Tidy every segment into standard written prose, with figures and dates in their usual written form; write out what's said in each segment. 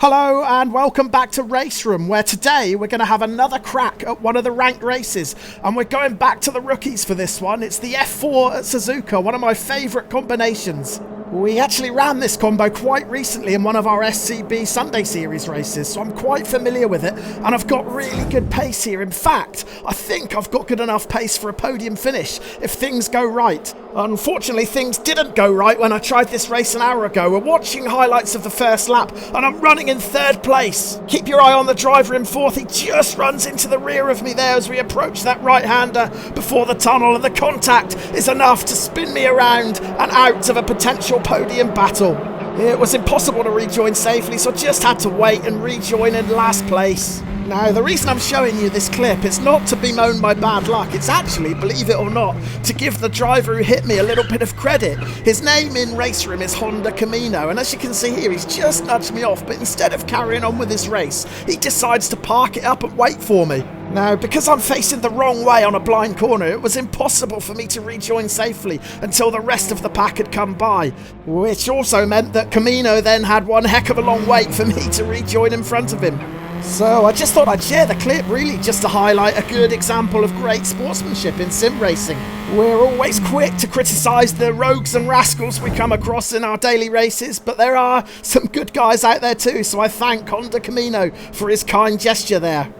Hello and welcome back to RaceRoom, where today we're going to have another crack at one of the ranked races, and we're going back to the rookies for this one. It's the F4 at Suzuka, one of my favourite combinations. We actually ran this combo quite recently in one of our SCB Sunday Series races, so I'm quite familiar with it, and I've got really good pace here. In fact, I think I've got good enough pace for a podium finish if things go right. Unfortunately, things didn't go right when I tried this race an hour ago. We're watching highlights of the first lap, and I'm running in third place. Keep your eye on the driver in fourth. He just runs into the rear of me there as we approach that right-hander before the tunnel, and the contact is enough to spin me around and out of a potential podium battle. It was impossible to rejoin safely, so I just had to wait and rejoin in last place. Now, the reason I'm showing you this clip is not to bemoan my bad luck. It's actually, believe it or not, to give the driver who hit me a little bit of credit. His name in RaceRoom is Honda Camino, and as you can see here, he's just nudged me off, but instead of carrying on with his race, he decides to park it up and wait for me. Now, because I'm facing the wrong way on a blind corner, it was impossible for me to rejoin safely until the rest of the pack had come by, which also meant that Camino then had one heck of a long wait for me to rejoin in front of him. So I just thought I'd share the clip, really just to highlight a good example of great sportsmanship in sim racing. We're always quick to criticise the rogues and rascals we come across in our daily races, but there are some good guys out there too, so I thank Honda Camino for his kind gesture there.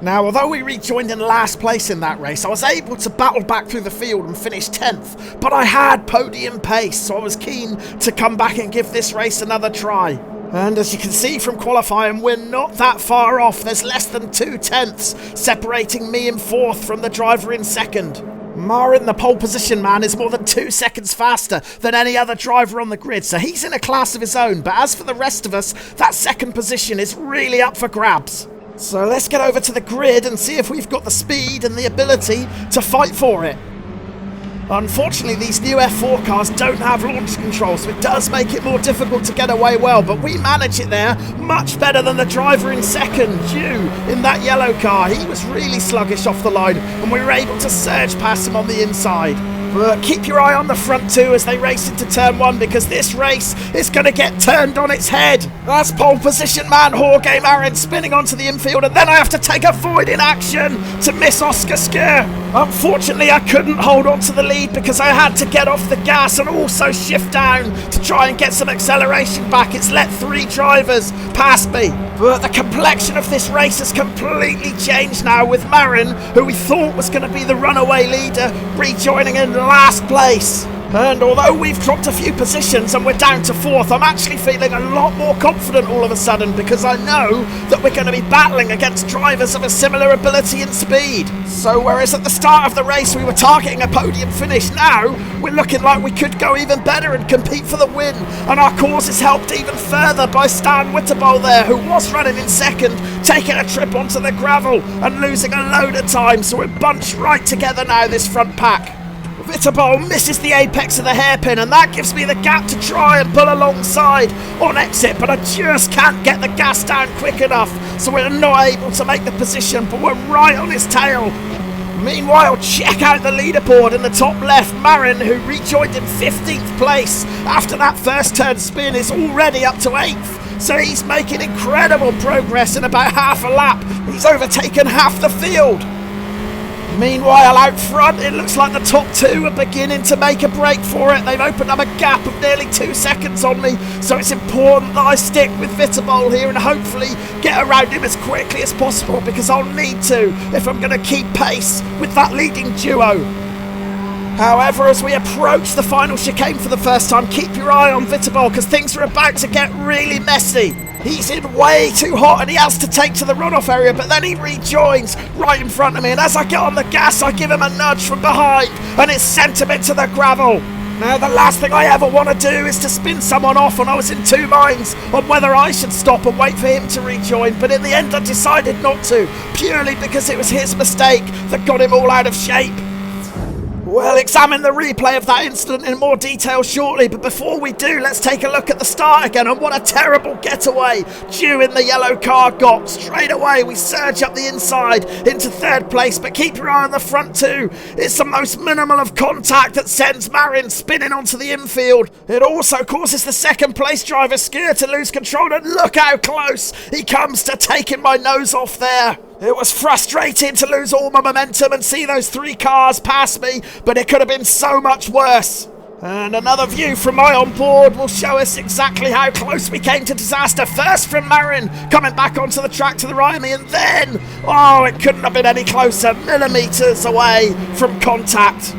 Now, although we rejoined in last place in that race, I was able to battle back through the field and finish 10th, but I had podium pace, so I was keen to come back and give this race another try. And as you can see from qualifying, we're not that far off. There's less than 2/10 separating me in fourth from the driver in second. Marin, the pole position man, is more than 2 seconds faster than any other driver on the grid, so he's in a class of his own. But as for the rest of us, that second position is really up for grabs. So let's get over to the grid and see if we've got the speed and the ability to fight for it. Unfortunately, these new F4 cars don't have launch control, so it does make it more difficult to get away well, but we manage it there much better than the driver in second, Hugh, in that yellow car. He was really sluggish off the line, and we were able to surge past him on the inside. But keep your eye on the front two as they race into turn one, because this race is going to get turned on its head. That's pole position man Jorge Marin spinning onto the infield, and then I have to take a void in action to miss Oscar Sker. Unfortunately, I couldn't hold on to the lead because I had to get off the gas and also shift down to try and get some acceleration back. It's let 3 drivers past me. But the complexion of this race has completely changed now, with Marin, who we thought was going to be the runaway leader, rejoining in last place. And although we've dropped a few positions and we're down to 4th, I'm actually feeling a lot more confident all of a sudden, because I know that we're going to be battling against drivers of a similar ability and speed. So whereas at the start of the race we were targeting a podium finish, now we're looking like we could go even better and compete for the win. And our cause is helped even further by Stan Wittebold there, who was running in second, taking a trip onto the gravel and losing a load of time. So we're bunched right together now, this front pack. Wittebold misses the apex of the hairpin, and that gives me the gap to try and pull alongside on exit, but I just can't get the gas down quick enough, so we're not able to make the position, but we're right on his tail. Meanwhile, check out the leaderboard in the top left. Marin, who rejoined in 15th place after that first turn spin, is already up to 8th. So he's making incredible progress in about half a lap. He's overtaken half the field. Meanwhile, out front, it looks like the top 2 are beginning to make a break for it. They've opened up a gap of nearly 2 seconds on me, so it's important that I stick with Wittebold here and hopefully get around him as quickly as possible, because I'll need to if I'm going to keep pace with that leading duo. However, as we approach the final chicane for the first time, keep your eye on Wittebold, because things are about to get really messy. He's in way too hot and he has to take to the runoff area, but then he rejoins right in front of me, and as I get on the gas I give him a nudge from behind and it sent him into the gravel. Now, the last thing I ever want to do is to spin someone off, and I was in 2 minds on whether I should stop and wait for him to rejoin, but in the end I decided not to, purely because it was his mistake that got him all out of shape. We'll examine the replay of that incident in more detail shortly, but before we do, let's take a look at the start again, and what a terrible getaway Dew in the yellow car got. Straight away, we surge up the inside into third place, but keep your eye on the front too. It's the most minimal of contact that sends Marin spinning onto the infield. It also causes the second place driver Skier to lose control, and look how close he comes to taking my nose off there. It was frustrating to lose all my momentum and see those 3 cars pass me, but it could have been so much worse. And another view from my onboard will show us exactly how close we came to disaster. First from Marin, coming back onto the track to the right of me, and then, oh, it couldn't have been any closer, millimetres away from contact.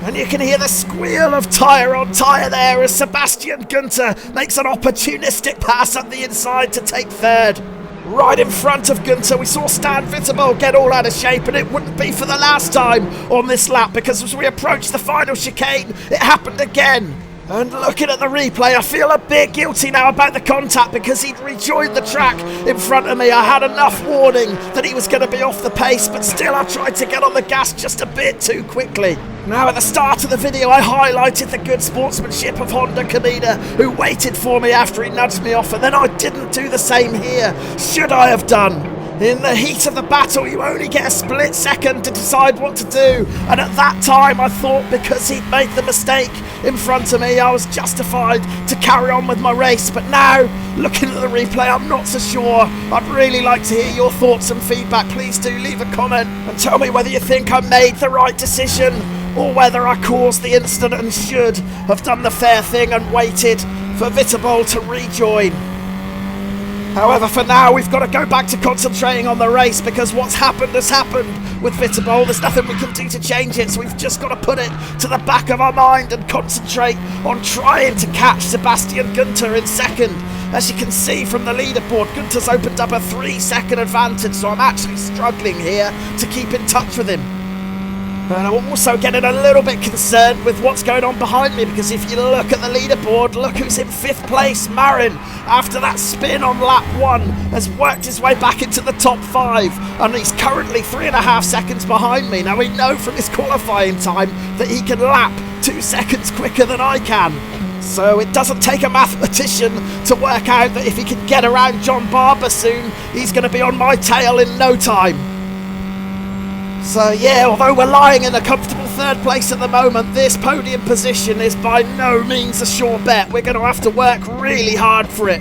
And you can hear the squeal of tyre on tyre there as Sebastian Gunter makes an opportunistic pass up the inside to take third. Right in front of Gunter, we saw Stan Vitable get all out of shape, and it wouldn't be for the last time on this lap, because as we approached the final chicane, it happened again. And looking at the replay, I feel a bit guilty now about the contact, because he'd rejoined the track in front of me. I had enough warning that he was going to be off the pace, but still I tried to get on the gas just a bit too quickly. Now at the start of the video, I highlighted the good sportsmanship of Honda Kamina, who waited for me after he nudged me off, and then I didn't do the same here. Should I have done? In the heat of the battle, you only get a split second to decide what to do, and at that time I thought because he'd made the mistake in front of me, I was justified to carry on with my race. But now, looking at the replay, I'm not so sure. I'd really like to hear your thoughts and feedback. Please do leave a comment and tell me whether you think I made the right decision, or whether I caused the incident and should have done the fair thing and waited for Vitable to rejoin. However, for now, we've got to go back to concentrating on the race, because what's happened has happened with Vitable. There's nothing we can do to change it, so we've just got to put it to the back of our mind and concentrate on trying to catch Sebastian Gunter in second. As you can see from the leaderboard, Gunter's opened up a 3-second advantage, so I'm actually struggling here to keep in touch with him. And I'm also getting a little bit concerned with what's going on behind me, because if you look at the leaderboard, look who's in 5th place. Marin, after that spin on lap 1, has worked his way back into the top 5, and he's currently 3.5 seconds behind me. Now we know from his qualifying time that he can lap 2 seconds quicker than I can. So it doesn't take a mathematician to work out that if he can get around John Barber soon, he's going to be on my tail in no time. So yeah, although we're lying in a comfortable 3rd place at the moment, this podium position is by no means a sure bet. We're going to have to work really hard for it.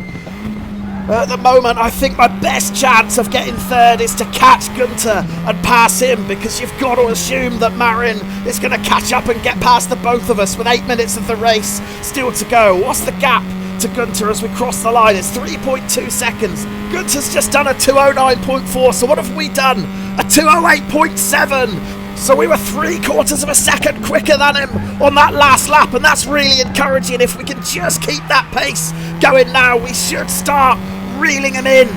At the moment, I think my best chance of getting 3rd is to catch Gunter and pass him, because you've got to assume that Marin is going to catch up and get past the both of us with 8 minutes of the race still to go. What's the gap to Gunter as we cross the line? It's 3.2 seconds. Gunter's just done a 209.4, so what have we done? A 208.7. So we were 3/4 of a second quicker than him on that last lap, and that's really encouraging. If we can just keep that pace going now, we should start reeling him in.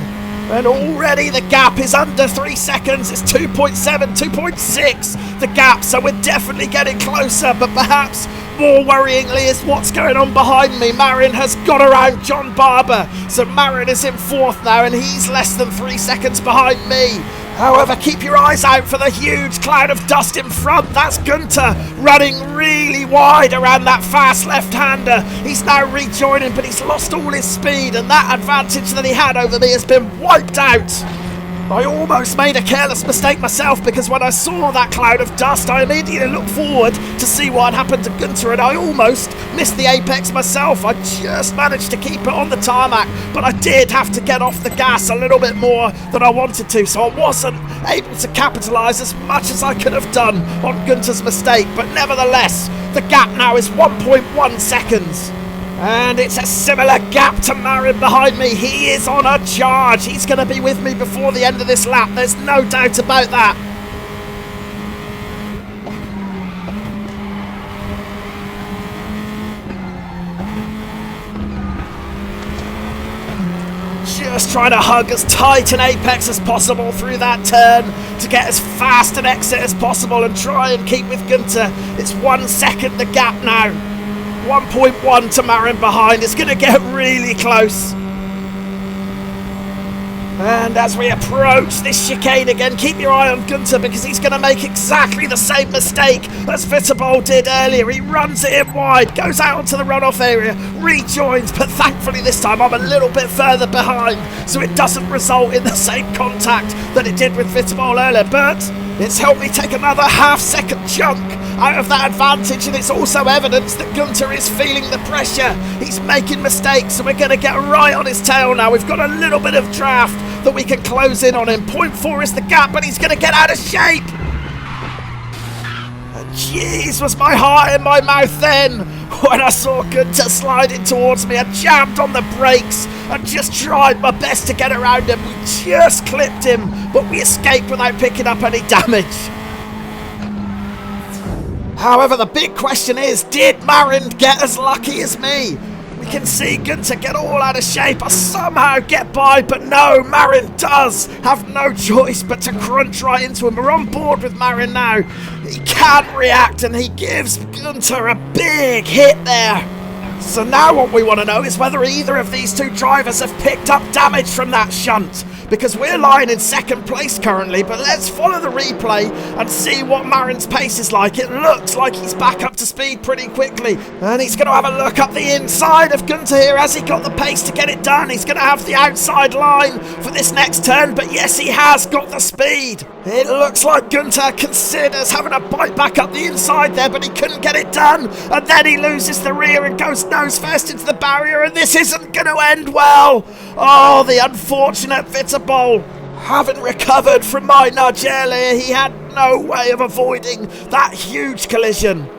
And already the gap is under 3 seconds. It's 2.7, 2.6 the gap, so we're definitely getting closer. But perhaps more worryingly is what's going on behind me. Marin has got around John Barber, so Marin is in 4th now, and he's less than 3 seconds behind me. However, keep your eyes out for the huge cloud of dust in front. That's Gunter running really wide around that fast left-hander. He's now rejoining, but he's lost all his speed, and that advantage that he had over me has been wiped out. I almost made a careless mistake myself, because when I saw that cloud of dust, I immediately looked forward to see what had happened to Gunter, and I almost missed the apex myself. I just managed to keep it on the tarmac, but I did have to get off the gas a little bit more than I wanted to, so I wasn't able to capitalise as much as I could have done on Gunter's mistake. But nevertheless, the gap now is 1.1 seconds. And it's a similar gap to Marin behind me. He is on a charge. He's going to be with me before the end of this lap. There's no doubt about that. Just trying to hug as tight an apex as possible through that turn to get as fast an exit as possible and try and keep with Gunter. It's 1 second the gap now. 1.1 to Marin behind. It's going to get really close. And as we approach this chicane again, keep your eye on Gunter because he's going to make exactly the same mistake as Vitebol did earlier. He runs it in wide, goes out onto the runoff area, rejoins, but thankfully this time I'm a little bit further behind, so it doesn't result in the same contact that it did with Vitebol earlier. But it's helped me take another half-second chunk out of that advantage, and it's also evidence that Gunter is feeling the pressure. He's making mistakes, and we're going to get right on his tail now. We've got a little bit of draft that we can close in on him. 0.4 is the gap, but he's going to get out of shape. And jeez, was my heart in my mouth then when I saw Gunter sliding towards me. I jammed on the brakes and just tried my best to get around him. We just clipped him, but we escaped without picking up any damage. However, the big question is, did Marin get as lucky as me? We can see Gunter get all out of shape. I somehow get by, but no, Marin does have no choice but to crunch right into him. We're on board with Marin now. He can't react, and he gives Gunter a big hit there. So now what we want to know is whether either of these two drivers have picked up damage from that shunt, because we're lying in second place currently. But let's follow the replay and see what Marin's pace is like. It looks like he's back up to speed pretty quickly, and he's going to have a look up the inside of Gunter here. Has he got the pace to get it done? He's going to have the outside line for this next turn, but yes, he has got the speed. It looks like Gunter considers having a bite back up the inside there, but he couldn't get it done, and then he loses the rear and goes nose first into the barrier, and this isn't going to end well. Oh, the unfortunate Vitebol. Having recovered from my nudge earlier, he had no way of avoiding that huge collision.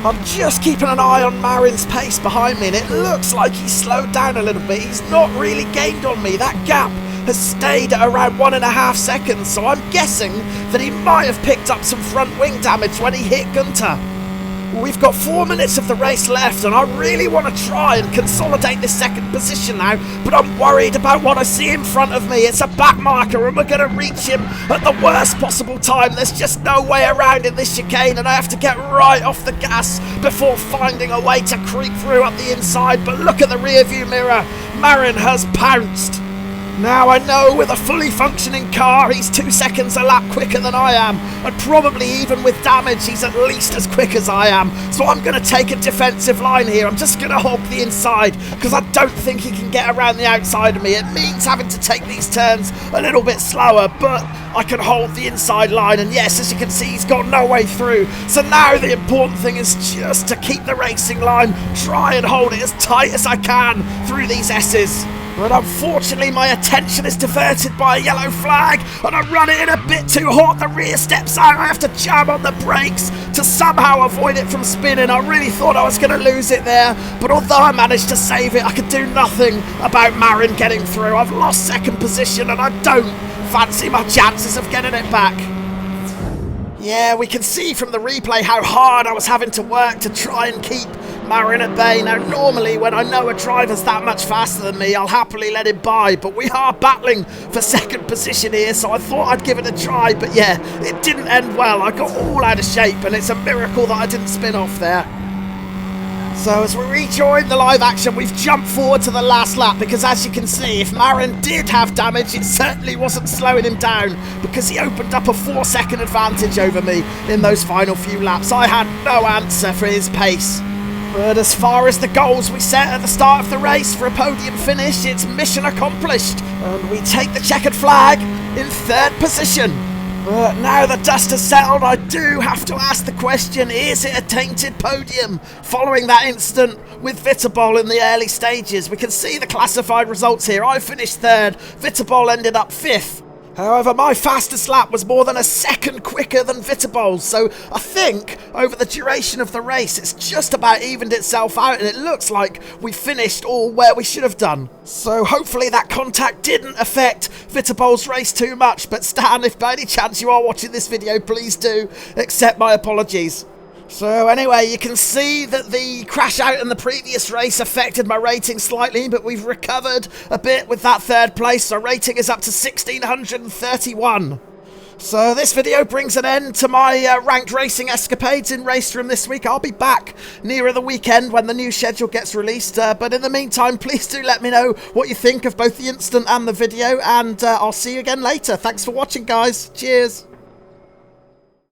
I'm just keeping an eye on Marin's pace behind me, and it looks like he's slowed down a little bit. He's not really gained on me. That gap has stayed at around 1.5 seconds, so I'm guessing that he might have picked up some front wing damage when he hit Gunter. We've got 4 minutes of the race left, and I really want to try and consolidate this second position now, but I'm worried about what I see in front of me. It's a back marker, and we're going to reach him at the worst possible time. There's just no way around in this chicane, and I have to get right off the gas before finding a way to creep through up the inside. But look at the rear view mirror. Marin has pounced. Now I know with a fully functioning car he's 2 seconds a lap quicker than I am, and probably even with damage he's at least as quick as I am, so I'm going to take a defensive line here. I'm just going to hog the inside because I don't think he can get around the outside of me. It means having to take these turns a little bit slower, but I can hold the inside line, and yes, as you can see, he's got no way through. So now the important thing is just to keep the racing line, try and hold it as tight as I can through these S's. But unfortunately my attention is diverted by a yellow flag, and I run it in a bit too hot. The rear steps out. I have to jam on the brakes to somehow avoid it from spinning. I really thought I was going to lose it there, but although I managed to save it, I could do nothing about Marin getting through. I've lost second position, and I don't fancy my chances of getting it back. Yeah, we can see from the replay how hard I was having to work to try and keep Marin at bay. Now, normally when I know a driver's that much faster than me, I'll happily let him by, but we are battling for second position here, so I thought I'd give it a try. But yeah, it didn't end well. I got all out of shape, and it's a miracle that I didn't spin off there. So as we rejoin the live action, we've jumped forward to the last lap, because as you can see, if Marin did have damage, it certainly wasn't slowing him down, because he opened up a 4-second advantage over me in those final few laps. I had no answer for his pace. But as far as the goals we set at the start of the race for a podium finish, it's mission accomplished, and we take the checkered flag in 3rd position. But now the dust has settled, I do have to ask the question, is it a tainted podium? Following that incident with Vitebol in the early stages, we can see the classified results here. I finished 3rd, Vitebol ended up 5th. However, my fastest lap was more than a second quicker than Vitebol's, so I think over the duration of the race it's just about evened itself out, and it looks like we finished all where we should have done. So hopefully that contact didn't affect Vitebol's race too much, but Stan, if by any chance you are watching this video, please do accept my apologies. So anyway, you can see that the crash out in the previous race affected my rating slightly, but we've recovered a bit with that 3rd place. So rating is up to 1631. So this video brings an end to my ranked racing escapades in RaceRoom this week. I'll be back nearer the weekend when the new schedule gets released. But in the meantime, please do let me know what you think of both the instant and the video. And I'll see you again later. Thanks for watching, guys. Cheers.